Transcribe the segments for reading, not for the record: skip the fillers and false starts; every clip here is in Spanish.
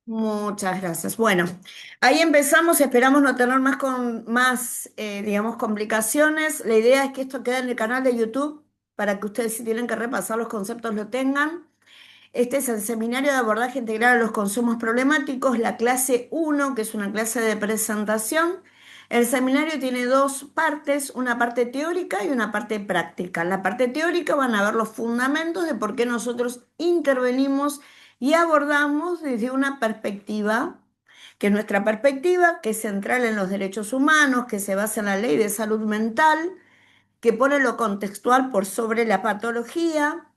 Muchas gracias. Bueno, ahí empezamos, esperamos no tener digamos, complicaciones. La idea es que esto quede en el canal de YouTube para que ustedes si tienen que repasar los conceptos lo tengan. Este es el seminario de abordaje integral a los consumos problemáticos, la clase uno, que es una clase de presentación. El seminario tiene dos partes, una parte teórica y una parte práctica. En la parte teórica van a ver los fundamentos de por qué nosotros intervenimos y abordamos desde una perspectiva, que es nuestra perspectiva, que es central en los derechos humanos, que se basa en la ley de salud mental, que pone lo contextual por sobre la patología,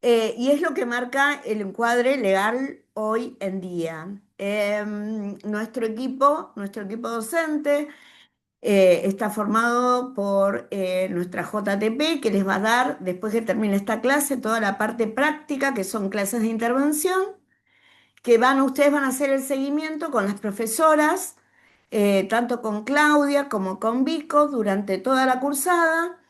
y es lo que marca el encuadre legal hoy en día. Nuestro equipo docente está formado por nuestra JTP, que les va a dar, después que termine esta clase, toda la parte práctica, que son clases de intervención, ustedes van a hacer el seguimiento con las profesoras, tanto con Claudia como con Vico, durante toda la cursada,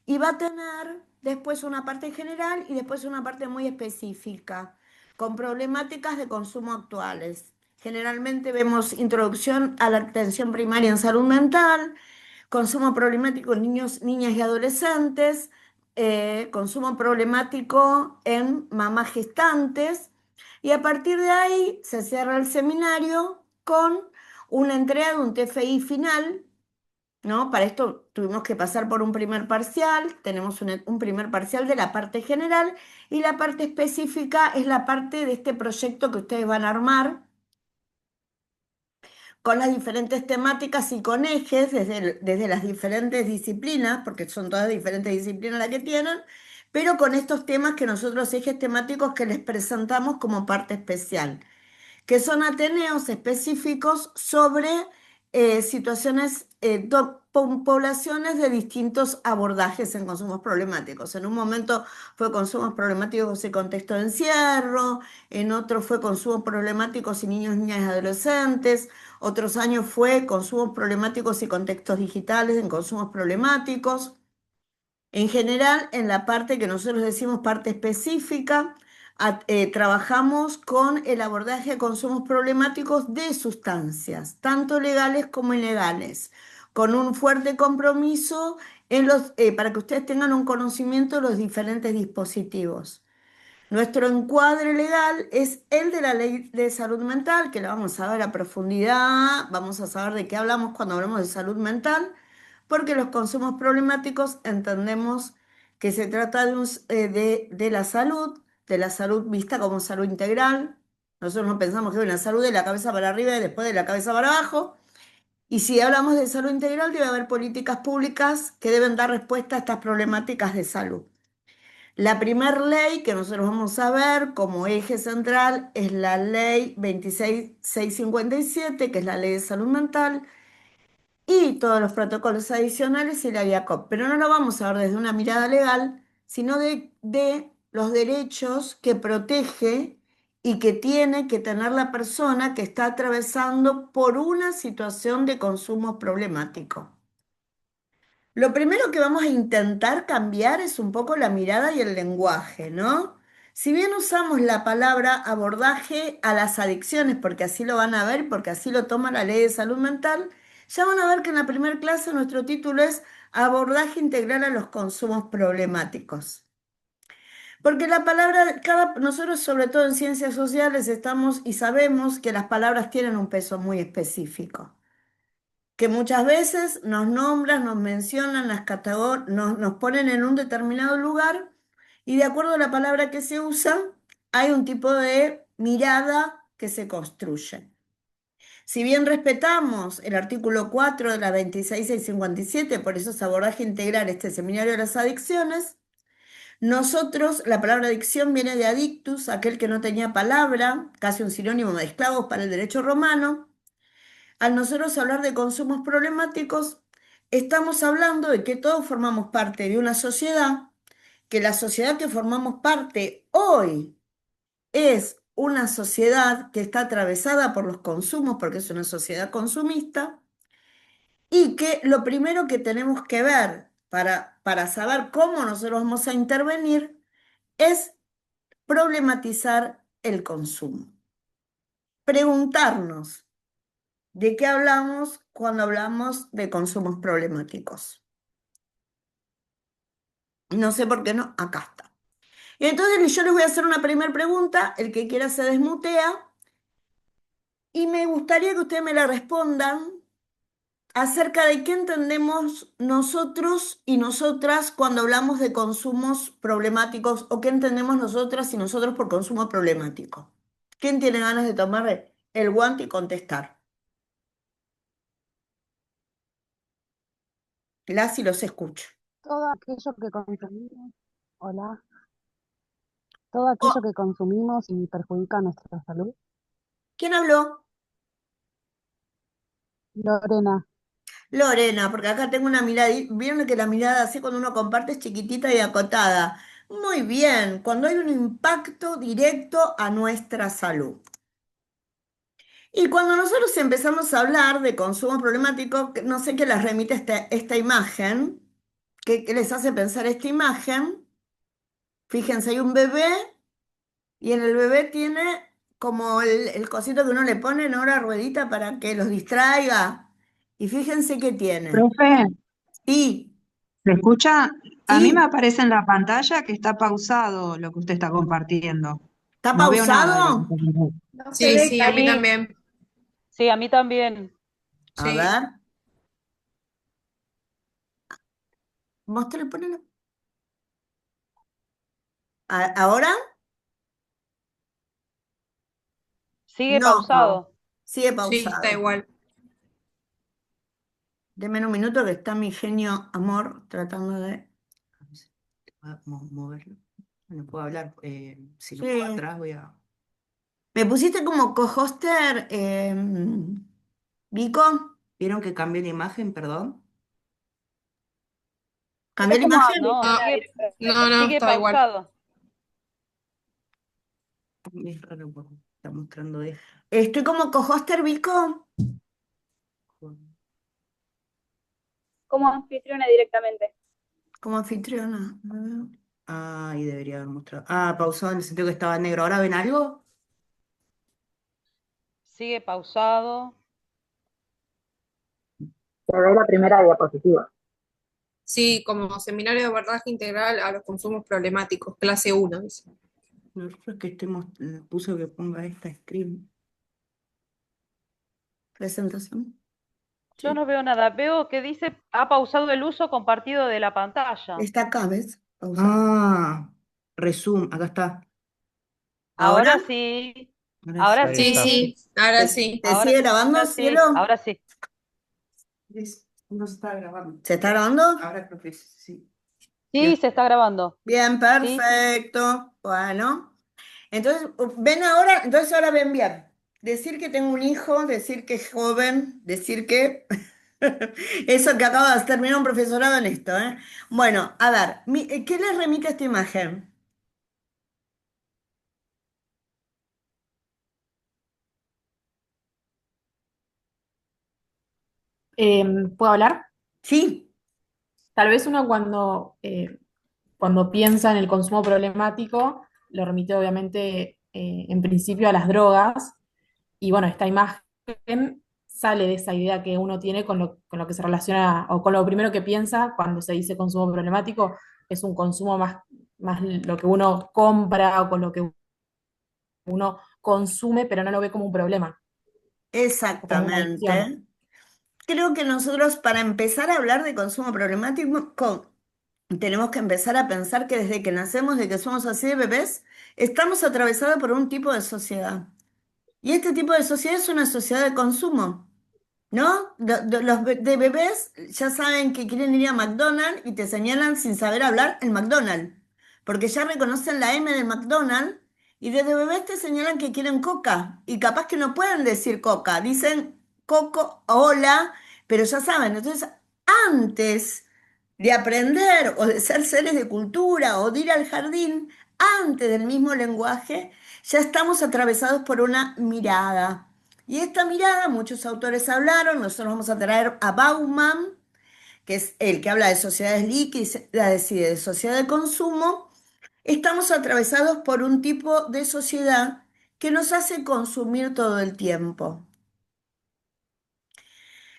y va a tener después una parte general y después una parte muy específica, con problemáticas de consumo actuales. Generalmente vemos introducción a la atención primaria en salud mental, consumo problemático en niños, niñas y adolescentes, consumo problemático en mamás gestantes, y a partir de ahí se cierra el seminario con una entrega de un TFI final, ¿no? Para esto tuvimos que pasar por un primer parcial, tenemos un primer parcial de la parte general y la parte específica es la parte de este proyecto que ustedes van a armar con las diferentes temáticas y con ejes desde las diferentes disciplinas, porque son todas diferentes disciplinas las que tienen, pero con estos temas que nosotros, ejes temáticos que les presentamos como parte especial, que son ateneos específicos sobre situaciones, poblaciones de distintos abordajes en consumos problemáticos. En un momento fue consumos problemáticos y contexto de encierro, en otro fue consumos problemáticos y niños, niñas y adolescentes, otros años fue consumos problemáticos y contextos digitales en consumos problemáticos. En general, en la parte que nosotros decimos parte específica, trabajamos con el abordaje de consumos problemáticos de sustancias, tanto legales como ilegales, con un fuerte compromiso para que ustedes tengan un conocimiento de los diferentes dispositivos. Nuestro encuadre legal es el de la ley de salud mental, que la vamos a ver a profundidad, vamos a saber de qué hablamos cuando hablamos de salud mental, porque los consumos problemáticos entendemos que se trata de la salud vista como salud integral. Nosotros no pensamos que hay una salud de la cabeza para arriba y después de la cabeza para abajo. Y si hablamos de salud integral, debe haber políticas públicas que deben dar respuesta a estas problemáticas de salud. La primer ley que nosotros vamos a ver como eje central es la ley 26657, que es la ley de salud mental, y todos los protocolos adicionales y la VIACOP. Pero no lo vamos a ver desde una mirada legal, sino de los derechos que protege y que tiene que tener la persona que está atravesando por una situación de consumo problemático. Lo primero que vamos a intentar cambiar es un poco la mirada y el lenguaje, ¿no? Si bien usamos la palabra abordaje a las adicciones, porque así lo van a ver, porque así lo toma la ley de salud mental, ya van a ver que en la primera clase nuestro título es abordaje integral a los consumos problemáticos. Porque la palabra, nosotros sobre todo en ciencias sociales estamos y sabemos que las palabras tienen un peso muy específico, que muchas veces nos nombran, nos mencionan, nos ponen en un determinado lugar y de acuerdo a la palabra que se usa, hay un tipo de mirada que se construye. Si bien respetamos el artículo 4 de la 26657, por eso es abordaje integral este seminario de las adicciones, nosotros, la palabra adicción viene de adictus, aquel que no tenía palabra, casi un sinónimo de esclavos para el derecho romano. Al nosotros hablar de consumos problemáticos, estamos hablando de que todos formamos parte de una sociedad, que la sociedad que formamos parte hoy es una sociedad que está atravesada por los consumos, porque es una sociedad consumista, y que lo primero que tenemos que ver para saber cómo nosotros vamos a intervenir es problematizar el consumo. preguntarnos de qué hablamos cuando hablamos de consumos problemáticos. No sé por qué no, acá está. Y entonces yo les voy a hacer una primera pregunta, el que quiera se desmutea, y me gustaría que ustedes me la respondan acerca de qué entendemos nosotros y nosotras cuando hablamos de consumos problemáticos o qué entendemos nosotras y nosotros por consumo problemático. ¿Quién tiene ganas de tomar el guante y contestar? Las y los escucho. Todo aquello que consumimos, hola, todo Oh, aquello que consumimos y perjudica nuestra salud. ¿quién habló? Lorena, Lorena, porque acá tengo una mirada. Vieron que la mirada así cuando uno comparte es chiquitita y acotada. Muy bien, cuando hay un impacto directo a nuestra salud. Y cuando nosotros empezamos a hablar de consumo problemático, no sé qué les remite esta imagen, qué les hace pensar esta imagen. Fíjense, hay un bebé y en el bebé tiene como el cosito que uno le pone, ¿no? La ruedita para que los distraiga. Y fíjense qué tiene. Profe, Sí, ¿se escucha? A mí me sí, aparece en la pantalla que está pausado lo que usted está compartiendo. ¿está No veo nada de lo que pausado? está compartiendo. No se Sí, ve, sí, a mí Cari. también. Sí, a mí también. A Sí. ver, muéstrale, ponelo. ¿Ahora? Sigue No, pausado. sigue Sí, está pausado. igual. Deme un minuto que está mi genio amor tratando de... Voy a moverlo. No puedo hablar. Si lo pongo Sí. atrás voy a... Me pusiste como co-hoster, Vico. ¿Vieron que cambié la imagen? Perdón. ¿Cambié es la como imagen? No, Cristina Sigue, no, sigue está igual. pausado. Es raro porque está mostrando de... Estoy como co-hoster, Vico. como anfitriona directamente. Como anfitriona. A ver. Ah, y debería haber mostrado. Ah, pausado en el sentido que estaba en negro. ¿Ahora ven algo? Sigue pausado. Se ve la primera diapositiva. Sí, como seminario de abordaje integral a los consumos problemáticos, clase uno, dice. No, yo es que puso que ponga esta screen. Presentación. Yo Sí. no veo nada. Veo que dice ha pausado el uso compartido de la pantalla. Está acá, ¿ves? Pausado. Ah, resumen, acá está. ¿Ahora? Ahora sí. Ahora Ahora sí. Sí, sí. sí, ahora sí. ¿Te sigue grabando, Ahora sí. cielo? Ahora sí. No se está grabando. ¿Se está grabando? Ahora creo que sí. Sí, se está grabando. Bien, Sí, sí. perfecto. Bueno, entonces, ven ahora, entonces ahora ven bien. Decir que tengo un hijo, decir que es joven, decir que... Eso que acabo de terminar un profesorado en esto, ¿eh? Bueno, a ver, ¿qué les remite esta imagen? ¿Puedo hablar? Sí, Tal vez uno cuando piensa en el consumo problemático, lo remite obviamente en principio a las drogas, y bueno, esta imagen sale de esa idea que uno tiene con lo que se relaciona, o con lo primero que piensa cuando se dice consumo problemático, es un consumo más lo que uno compra o con lo que uno consume, pero no lo ve como un problema o como una adicción. exactamente. Creo que nosotros para empezar a hablar de consumo problemático tenemos que empezar a pensar que desde que nacemos, desde que somos así de bebés, estamos atravesados por un tipo de sociedad. Y este tipo de sociedad es una sociedad de consumo. ¿No? De bebés ya saben que quieren ir a McDonald's y te señalan sin saber hablar el McDonald's, porque ya reconocen la M de McDonald's y desde bebés te señalan que quieren coca y capaz que no pueden decir coca, dicen coco, hola, pero ya saben. Entonces, antes de aprender o de ser seres de cultura o de ir al jardín, antes del mismo lenguaje, ya estamos atravesados por una mirada. Y esta mirada, muchos autores hablaron, nosotros vamos a traer a Bauman, que es el que habla de sociedades líquidas, de sociedad de consumo. Estamos atravesados por un tipo de sociedad que nos hace consumir todo el tiempo.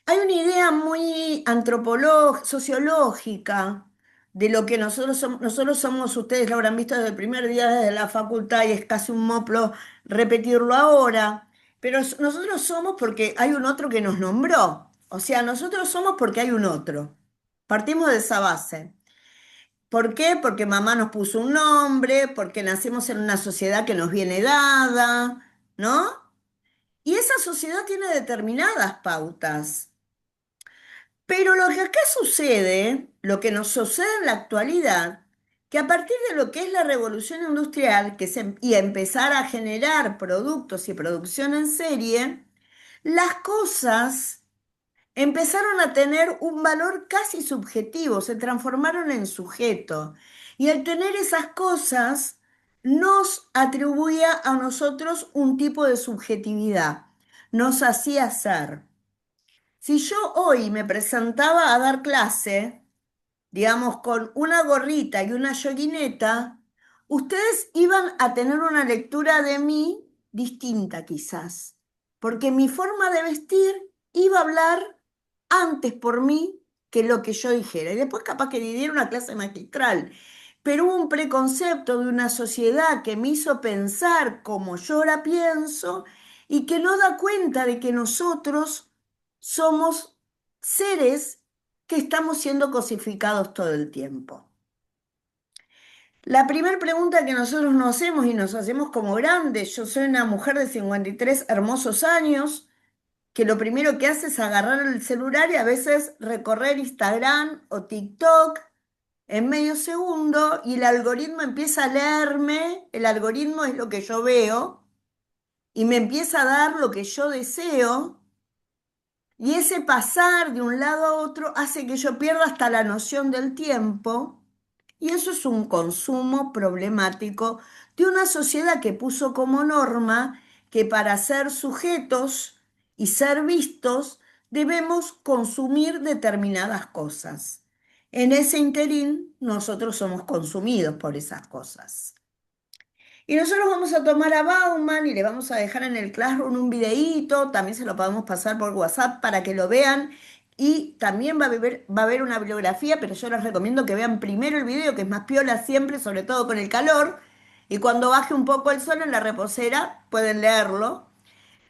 Hay una idea muy antropológica, sociológica, de lo que nosotros somos, ustedes lo habrán visto desde el primer día desde la facultad y es casi un moplo repetirlo ahora, pero nosotros somos porque hay un otro que nos nombró, o sea, nosotros somos porque hay un otro. Partimos de esa base. ¿Por qué? Porque mamá nos puso un nombre, porque nacimos en una sociedad que nos viene dada, ¿no? Y esa sociedad tiene determinadas pautas. Pero lo que acá sucede, lo que nos sucede en la actualidad, que a partir de lo que es la revolución industrial y empezar a generar productos y producción en serie, las cosas empezaron a tener un valor casi subjetivo, se transformaron en sujeto. Y al tener esas cosas, nos atribuía a nosotros un tipo de subjetividad, nos hacía ser. Si yo hoy me presentaba a dar clase, digamos, con una gorrita y una yoguineta, ustedes iban a tener una lectura de mí distinta quizás, porque mi forma de vestir iba a hablar antes por mí que lo que yo dijera. Y después capaz que diera una clase magistral. Pero hubo un preconcepto de una sociedad que me hizo pensar como yo ahora pienso y que no da cuenta de que nosotros somos seres que estamos siendo cosificados todo el tiempo. La primera pregunta que nosotros nos hacemos y nos hacemos como grandes, yo soy una mujer de 53 hermosos años, que lo primero que hace es agarrar el celular y a veces recorrer Instagram o TikTok en medio segundo y el algoritmo empieza a leerme, el algoritmo es lo que yo veo y me empieza a dar lo que yo deseo. Y ese pasar de un lado a otro hace que yo pierda hasta la noción del tiempo, y eso es un consumo problemático de una sociedad que puso como norma que para ser sujetos y ser vistos debemos consumir determinadas cosas. En ese interín, nosotros somos consumidos por esas cosas. Y nosotros vamos a tomar a Bauman y le vamos a dejar en el Classroom un videíto, también se lo podemos pasar por WhatsApp para que lo vean. Y también va a haber una bibliografía, pero yo les recomiendo que vean primero el video, que es más piola siempre, sobre todo con el calor. Y cuando baje un poco el sol en la reposera, pueden leerlo.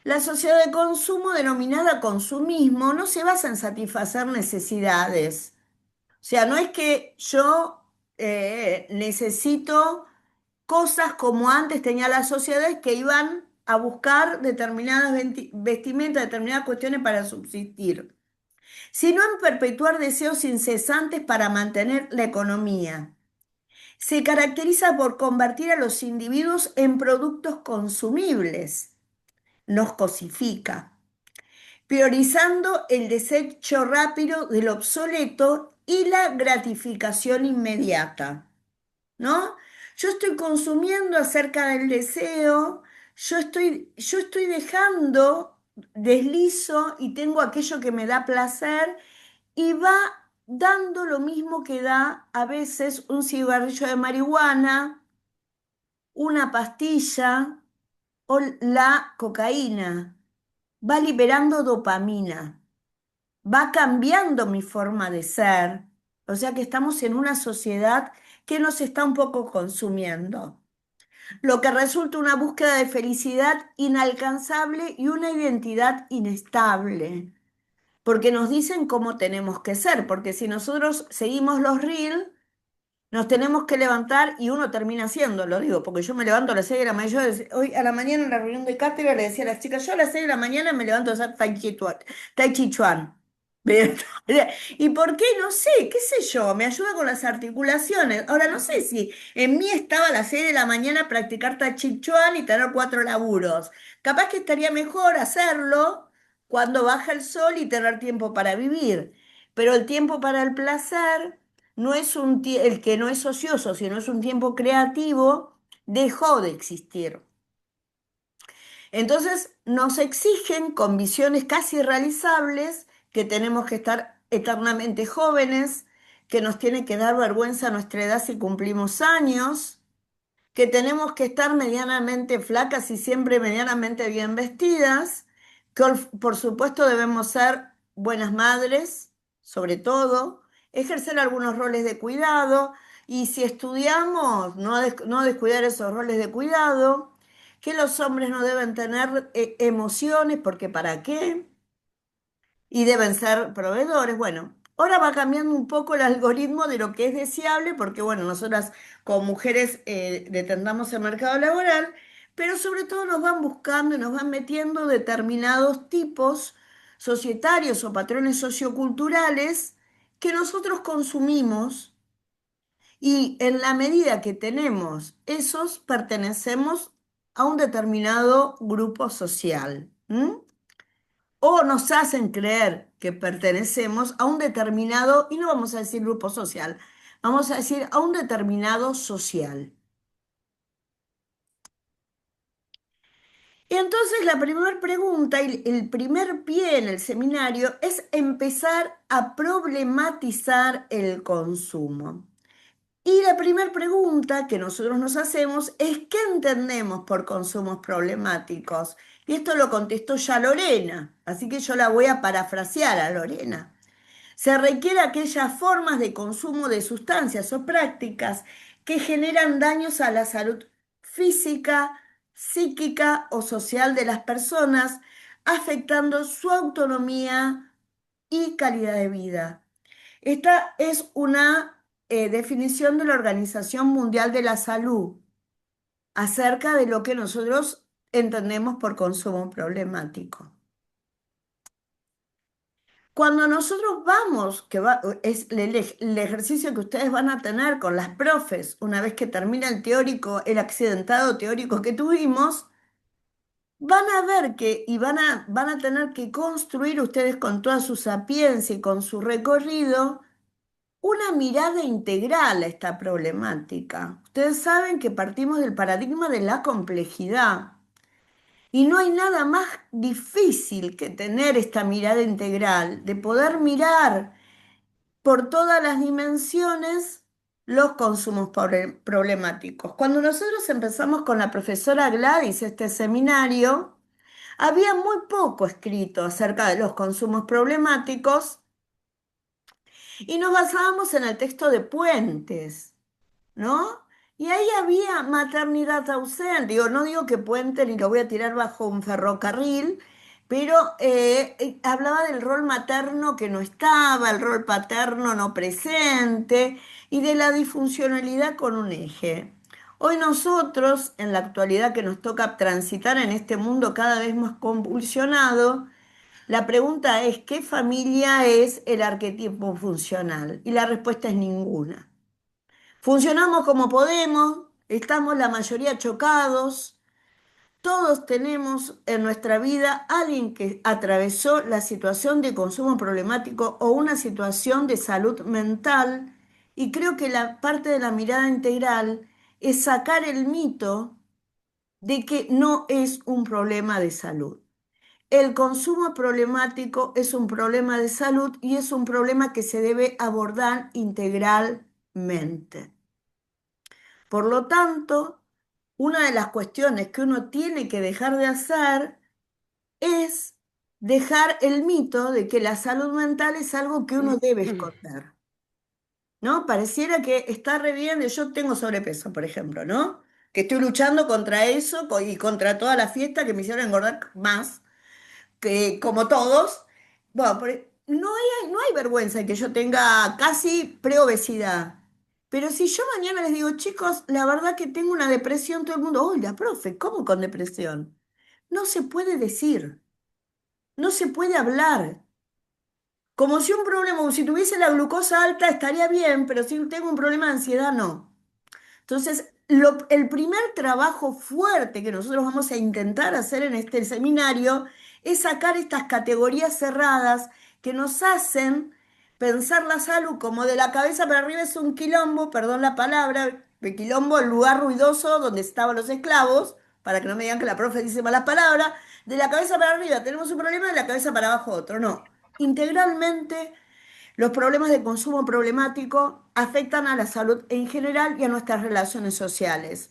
La sociedad de consumo, denominada consumismo, no se basa en satisfacer necesidades. O sea, no es que yo necesito cosas como antes tenía las sociedades que iban a buscar determinadas vestimentas, determinadas cuestiones para subsistir, sino en perpetuar deseos incesantes para mantener la economía. Se caracteriza por convertir a los individuos en productos consumibles, nos cosifica, priorizando el desecho rápido del obsoleto y la gratificación inmediata. ¿No? Yo estoy consumiendo acerca del deseo, yo estoy dejando, deslizo y tengo aquello que me da placer y va dando lo mismo que da a veces un cigarrillo de marihuana, una pastilla o la cocaína. Va liberando dopamina, va cambiando mi forma de ser. O sea que estamos en una sociedad que nos está un poco consumiendo, lo que resulta una búsqueda de felicidad inalcanzable y una identidad inestable, porque nos dicen cómo tenemos que ser, porque si nosotros seguimos los reels, nos tenemos que levantar y uno termina haciéndolo, digo, porque yo me levanto a las 6 de la mañana, hoy a la mañana en la reunión de cátedra le decía a las chicas, yo a las 6 de la mañana me levanto a hacer Tai Chi Chuan. ¿Y por qué? No sé, qué sé yo, me ayuda con las articulaciones. Ahora no sé si en mí estaba a las 6 de la mañana practicar Tai Chi Chuan y tener 4 laburos. Capaz que estaría mejor hacerlo cuando baja el sol y tener tiempo para vivir. Pero el tiempo para el placer no es el que no es ocioso, sino es un tiempo creativo, dejó de existir. Entonces nos exigen con visiones casi irrealizables que tenemos que estar eternamente jóvenes, que nos tiene que dar vergüenza a nuestra edad si cumplimos años, que tenemos que estar medianamente flacas y siempre medianamente bien vestidas, que por supuesto debemos ser buenas madres, sobre todo, ejercer algunos roles de cuidado y si estudiamos, no descuidar esos roles de cuidado, que los hombres no deben tener emociones, porque ¿para qué? Y deben ser proveedores. Bueno, ahora va cambiando un poco el algoritmo de lo que es deseable, porque bueno, nosotras como mujeres detentamos el mercado laboral, pero sobre todo nos van buscando y nos van metiendo determinados tipos societarios o patrones socioculturales que nosotros consumimos y en la medida que tenemos esos, pertenecemos a un determinado grupo social. ¿M? O nos hacen creer que pertenecemos a un determinado, y no vamos a decir grupo social, vamos a decir a un determinado social. Y entonces la primera pregunta y el primer pie en el seminario es empezar a problematizar el consumo. Y la primera pregunta que nosotros nos hacemos es ¿qué entendemos por consumos problemáticos? Y esto lo contestó ya Lorena, así que yo la voy a parafrasear a Lorena. Se requiere aquellas formas de consumo de sustancias o prácticas que generan daños a la salud física, psíquica o social de las personas, afectando su autonomía y calidad de vida. Esta es una definición de la Organización Mundial de la Salud acerca de lo que nosotros entendemos por consumo problemático. Cuando nosotros vamos, es el ejercicio que ustedes van a tener con las profes, una vez que termina el teórico, el accidentado teórico que tuvimos, van a ver que, y van a tener que construir ustedes con toda su sapiencia y con su recorrido, una mirada integral a esta problemática. Ustedes saben que partimos del paradigma de la complejidad. Y no hay nada más difícil que tener esta mirada integral, de poder mirar por todas las dimensiones los consumos problemáticos. Cuando nosotros empezamos con la profesora Gladys este seminario, había muy poco escrito acerca de los consumos problemáticos y nos basábamos en el texto de Puentes, ¿no? Y ahí había maternidad ausente. Digo, no digo que Puente ni lo voy a tirar bajo un ferrocarril, pero hablaba del rol materno que no estaba, el rol paterno no presente y de la disfuncionalidad con un eje. Hoy nosotros, en la actualidad que nos toca transitar en este mundo cada vez más convulsionado, la pregunta es, ¿qué familia es el arquetipo funcional? Y la respuesta es ninguna. Funcionamos como podemos, estamos la mayoría chocados, todos tenemos en nuestra vida alguien que atravesó la situación de consumo problemático o una situación de salud mental y creo que la parte de la mirada integral es sacar el mito de que no es un problema de salud. El consumo problemático es un problema de salud y es un problema que se debe abordar integralmente. Por lo tanto, una de las cuestiones que uno tiene que dejar de hacer es dejar el mito de que la salud mental es algo que uno debe esconder, ¿no? Pareciera que está re bien, yo tengo sobrepeso, por ejemplo, ¿no? Que estoy luchando contra eso y contra toda la fiesta que me hicieron engordar más que como todos. Bueno, no hay vergüenza en que yo tenga casi preobesidad. Pero si yo mañana les digo, chicos, la verdad que tengo una depresión, todo el mundo, oiga, profe, ¿cómo con depresión? No se puede decir, no se puede hablar. Como si un problema, como si tuviese la glucosa alta estaría bien, pero si tengo un problema de ansiedad, no. Entonces, el primer trabajo fuerte que nosotros vamos a intentar hacer en este seminario es sacar estas categorías cerradas que nos hacen pensar la salud como de la cabeza para arriba es un quilombo, perdón la palabra, de quilombo, el lugar ruidoso donde estaban los esclavos, para que no me digan que la profe dice malas palabras, de la cabeza para arriba tenemos un problema, de la cabeza para abajo otro, no. Integralmente los problemas de consumo problemático afectan a la salud en general y a nuestras relaciones sociales.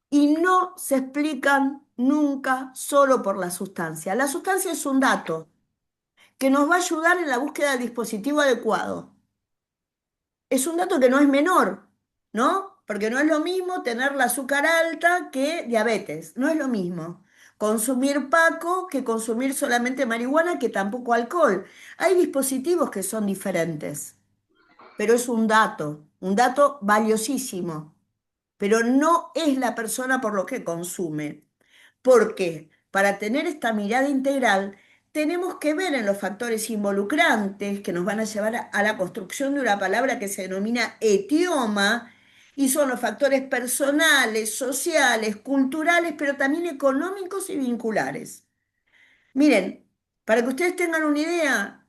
y no se explican nunca solo por la sustancia. La sustancia es un dato que nos va a ayudar en la búsqueda del dispositivo adecuado. Es un dato que no es menor, ¿no? Porque no es lo mismo tener la azúcar alta que diabetes, no es lo mismo. Consumir paco que consumir solamente marihuana, que tampoco alcohol. Hay dispositivos que son diferentes, pero es un dato valiosísimo, pero no es la persona por lo que consume. Porque para tener esta mirada integral, tenemos que ver en los factores involucrantes que nos van a llevar a la construcción de una palabra que se denomina etioma, y son los factores personales, sociales, culturales, pero también económicos y vinculares. Miren, para que ustedes tengan una idea,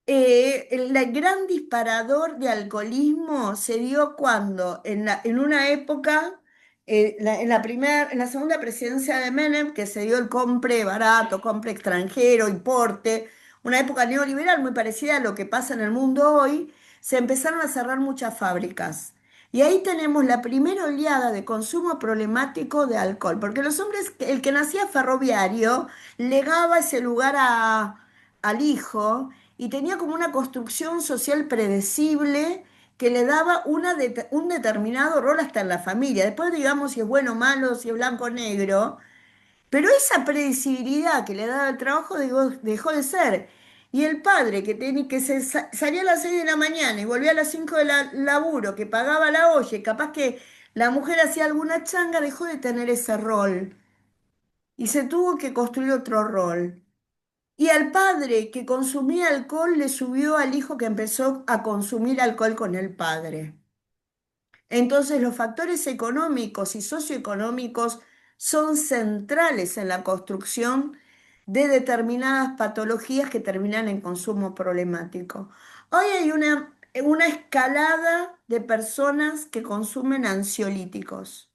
el gran disparador de alcoholismo se dio cuando, en una época, en la segunda presidencia de Menem, que se dio el compre barato, compre extranjero, importe, una época neoliberal muy parecida a lo que pasa en el mundo hoy, se empezaron a cerrar muchas fábricas. Y ahí tenemos la primera oleada de consumo problemático de alcohol, porque los hombres, el que nacía ferroviario, legaba ese lugar al hijo y tenía como una construcción social predecible que le daba un determinado rol hasta en la familia. Después digamos si es bueno o malo, si es blanco o negro, pero esa predecibilidad que le daba el trabajo dejó de ser. Y el padre que salía a las 6 de la mañana y volvía a las 5 de laburo, que pagaba la olla y capaz que la mujer hacía alguna changa, dejó de tener ese rol y se tuvo que construir otro rol. Y al padre que consumía alcohol le subió al hijo que empezó a consumir alcohol con el padre. Entonces los factores económicos y socioeconómicos son centrales en la construcción de determinadas patologías que terminan en consumo problemático. Hoy hay una escalada de personas que consumen ansiolíticos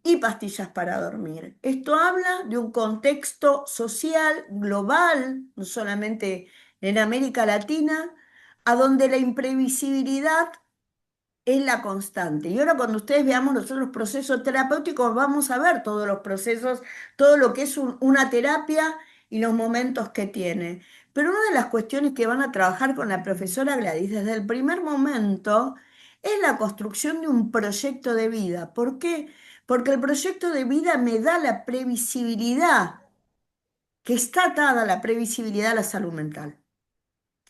y pastillas para dormir. Esto habla de un contexto social global, no solamente en América Latina, a donde la imprevisibilidad es la constante. Y ahora cuando ustedes veamos nosotros los procesos terapéuticos, vamos a ver todos los procesos, todo lo que es una terapia y los momentos que tiene. Pero una de las cuestiones que van a trabajar con la profesora Gladys desde el primer momento es la construcción de un proyecto de vida. ¿Por qué? Porque el proyecto de vida me da la previsibilidad, que está atada a la previsibilidad a la salud mental.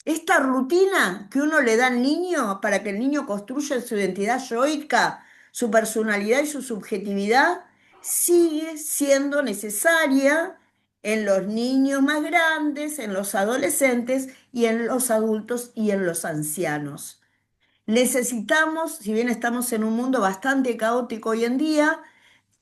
Esta rutina que uno le da al niño para que el niño construya su identidad yoica, su personalidad y su subjetividad, sigue siendo necesaria en los niños más grandes, en los adolescentes y en los adultos y en los ancianos. Necesitamos, si bien estamos en un mundo bastante caótico hoy en día,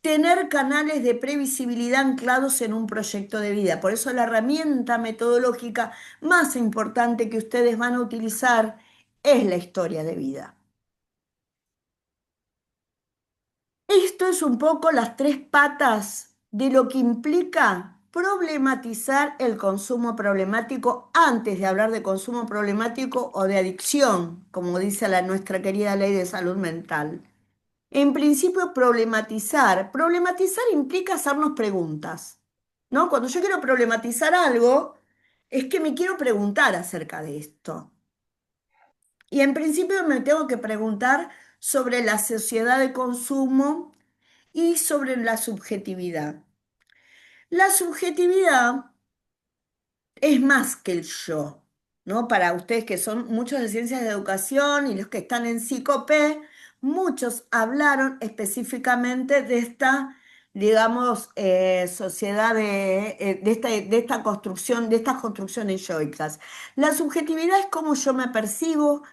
tener canales de previsibilidad anclados en un proyecto de vida. Por eso la herramienta metodológica más importante que ustedes van a utilizar es la historia de vida. Esto es un poco las tres patas de lo que implica problematizar el consumo problemático antes de hablar de consumo problemático o de adicción, como dice nuestra querida ley de salud mental. En principio, problematizar. Problematizar implica hacernos preguntas, ¿no? Cuando yo quiero problematizar algo, es que me quiero preguntar acerca de esto. Y en principio me tengo que preguntar sobre la sociedad de consumo y sobre la subjetividad. La subjetividad es más que el yo, ¿no? Para ustedes que son muchos de ciencias de educación y los que están en Psicope, muchos hablaron específicamente de esta, digamos, sociedad de esta construcción, de estas construcciones yoicas. La subjetividad es cómo yo me percibo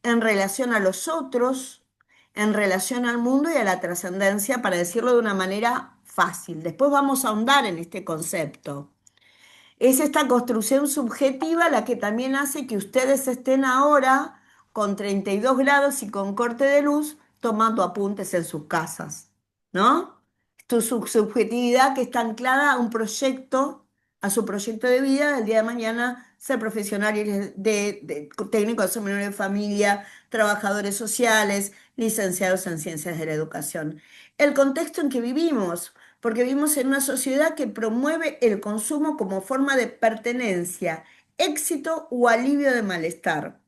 en relación a los otros, en relación al mundo y a la trascendencia, para decirlo de una manera fácil. Después vamos a ahondar en este concepto. Es esta construcción subjetiva la que también hace que ustedes estén ahora con 32 grados y con corte de luz tomando apuntes en sus casas, ¿no? Tu subjetividad que está anclada a un proyecto, a su proyecto de vida del día de mañana ser profesionales de técnicos de seminario de familia, trabajadores sociales, licenciados en ciencias de la educación. El contexto en que vivimos, porque vivimos en una sociedad que promueve el consumo como forma de pertenencia, éxito o alivio de malestar.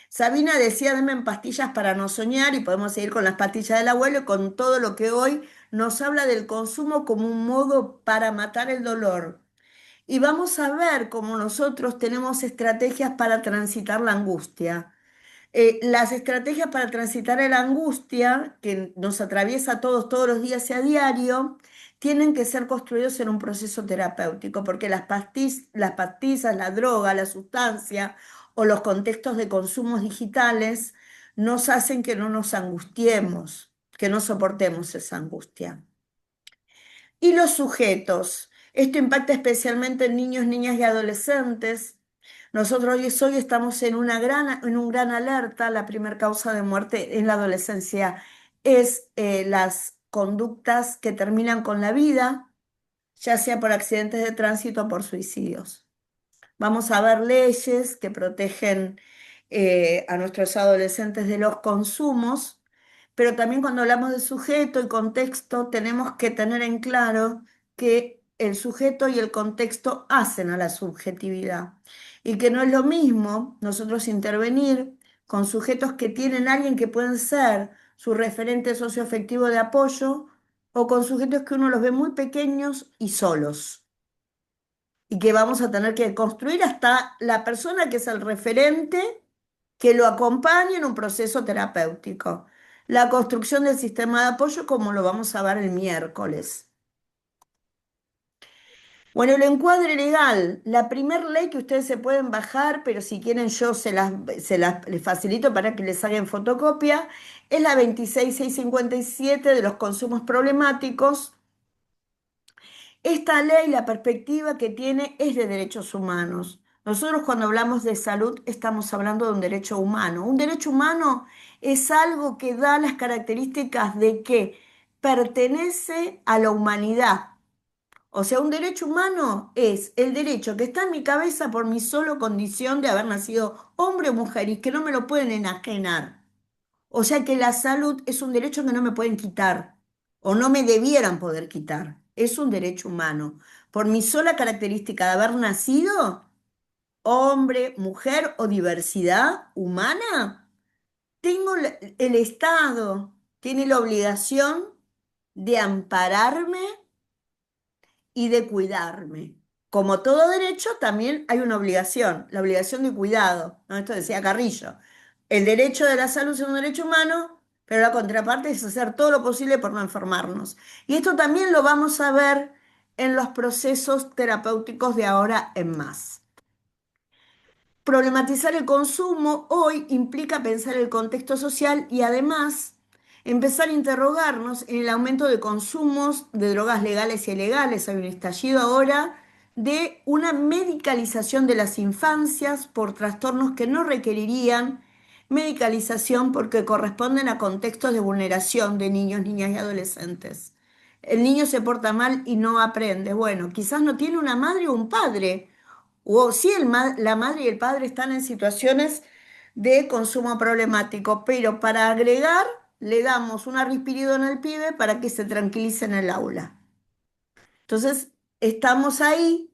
Sabina decía, dame pastillas para no soñar y podemos seguir con las pastillas del abuelo y con todo lo que hoy nos habla del consumo como un modo para matar el dolor. Y vamos a ver cómo nosotros tenemos estrategias para transitar la angustia. Las estrategias para transitar la angustia, que nos atraviesa a todos todos los días y a diario, tienen que ser construidos en un proceso terapéutico, porque las pastillas, la droga, la sustancia o los contextos de consumos digitales nos hacen que no nos angustiemos, que no soportemos esa angustia. Y los sujetos. Esto impacta especialmente en niños, niñas y adolescentes. Nosotros hoy estamos en un gran alerta. La primera causa de muerte en la adolescencia es las conductas que terminan con la vida, ya sea por accidentes de tránsito o por suicidios. Vamos a ver leyes que protegen a nuestros adolescentes de los consumos, pero también cuando hablamos de sujeto y contexto tenemos que tener en claro que el sujeto y el contexto hacen a la subjetividad y que no es lo mismo nosotros intervenir con sujetos que tienen alguien que pueden ser su referente socioafectivo de apoyo o con sujetos que uno los ve muy pequeños y solos y que vamos a tener que construir hasta la persona que es el referente que lo acompañe en un proceso terapéutico. La construcción del sistema de apoyo, como lo vamos a ver el miércoles. Bueno, el encuadre legal, la primer ley que ustedes se pueden bajar, pero si quieren yo les facilito para que les hagan fotocopia, es la 26657 de los consumos problemáticos. Esta ley, la perspectiva que tiene es de derechos humanos. Nosotros cuando hablamos de salud estamos hablando de un derecho humano. Un derecho humano es algo que da las características de que pertenece a la humanidad. O sea, un derecho humano es el derecho que está en mi cabeza por mi solo condición de haber nacido hombre o mujer y que no me lo pueden enajenar. O sea que la salud es un derecho que no me pueden quitar o no me debieran poder quitar. Es un derecho humano. Por mi sola característica de haber nacido, hombre, mujer o diversidad humana, el Estado tiene la obligación de ampararme y de cuidarme. Como todo derecho, también hay una obligación, la obligación de cuidado, ¿no? Esto decía Carrillo. El derecho de la salud es un derecho humano, pero la contraparte es hacer todo lo posible por no enfermarnos. Y esto también lo vamos a ver en los procesos terapéuticos de ahora en más. Problematizar el consumo hoy implica pensar el contexto social y además empezar a interrogarnos en el aumento de consumos de drogas legales y ilegales. Hay un estallido ahora de una medicalización de las infancias por trastornos que no requerirían medicalización porque corresponden a contextos de vulneración de niños, niñas y adolescentes. El niño se porta mal y no aprende. Bueno, quizás no tiene una madre o un padre o si la madre y el padre están en situaciones de consumo problemático, pero para agregar le damos una risperidona al pibe para que se tranquilice en el aula. Entonces, estamos ahí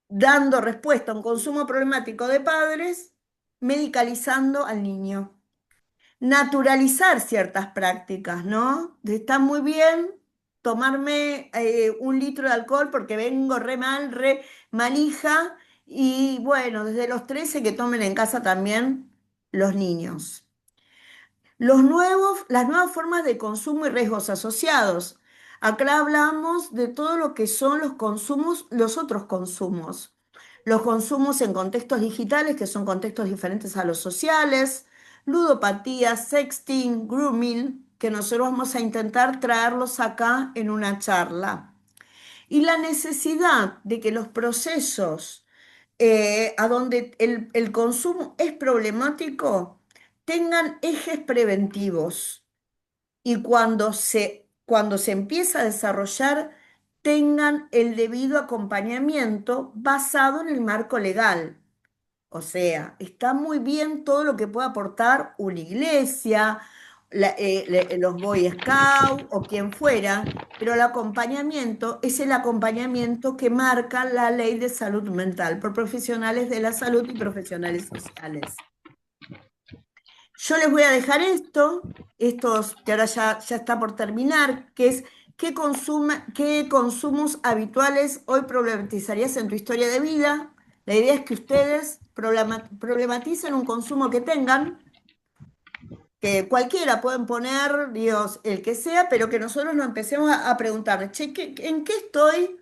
dando respuesta a un consumo problemático de padres, medicalizando al niño. Naturalizar ciertas prácticas, ¿no? Está muy bien tomarme 1 litro de alcohol porque vengo re mal, re malija, y bueno, desde los 13 que tomen en casa también los niños. Las nuevas formas de consumo y riesgos asociados. Acá hablamos de todo lo que son los consumos, los otros consumos. Los consumos en contextos digitales, que son contextos diferentes a los sociales, ludopatía, sexting, grooming, que nosotros vamos a intentar traerlos acá en una charla. Y la necesidad de que los procesos a donde el consumo es problemático tengan ejes preventivos y cuando se empieza a desarrollar tengan el debido acompañamiento basado en el marco legal. O sea, está muy bien todo lo que pueda aportar una iglesia, los Boy Scouts o quien fuera, pero el acompañamiento es el acompañamiento que marca la ley de salud mental por profesionales de la salud y profesionales sociales. Yo les voy a dejar estos que ahora ya está por terminar, que es qué consumos habituales hoy problematizarías en tu historia de vida. La idea es que ustedes problematicen un consumo que tengan, que cualquiera pueden poner, Dios, el que sea, pero que nosotros nos empecemos a preguntar, che, ¿en qué estoy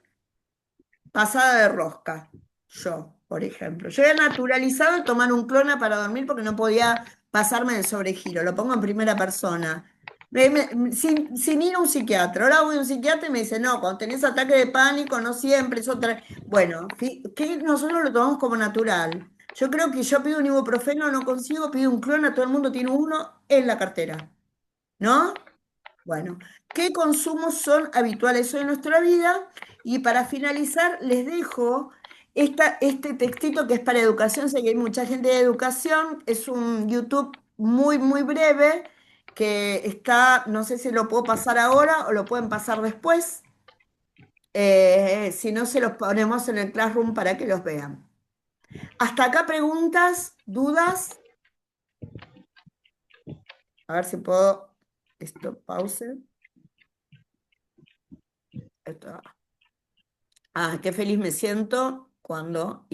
pasada de rosca? Yo, por ejemplo. Yo he naturalizado el tomar un clona para dormir porque no podía pasarme del sobregiro. Lo pongo en primera persona. Sin ir a un psiquiatra. Ahora voy a un psiquiatra y me dice, no, cuando tenés ataque de pánico, no siempre es otra. Bueno, que nosotros lo tomamos como natural. Yo creo que yo pido un ibuprofeno, no consigo, pido un clona, todo el mundo tiene uno en la cartera. ¿No? Bueno, ¿qué consumos son habituales hoy en nuestra vida? Y para finalizar, les dejo este textito que es para educación. Sé que hay mucha gente de educación. Es un YouTube muy, muy breve que está, no sé si lo puedo pasar ahora o lo pueden pasar después. Si no, se los ponemos en el Classroom para que los vean. Hasta acá preguntas, dudas. A ver si puedo. Esto, pause. Esto. Ah, qué feliz me siento cuando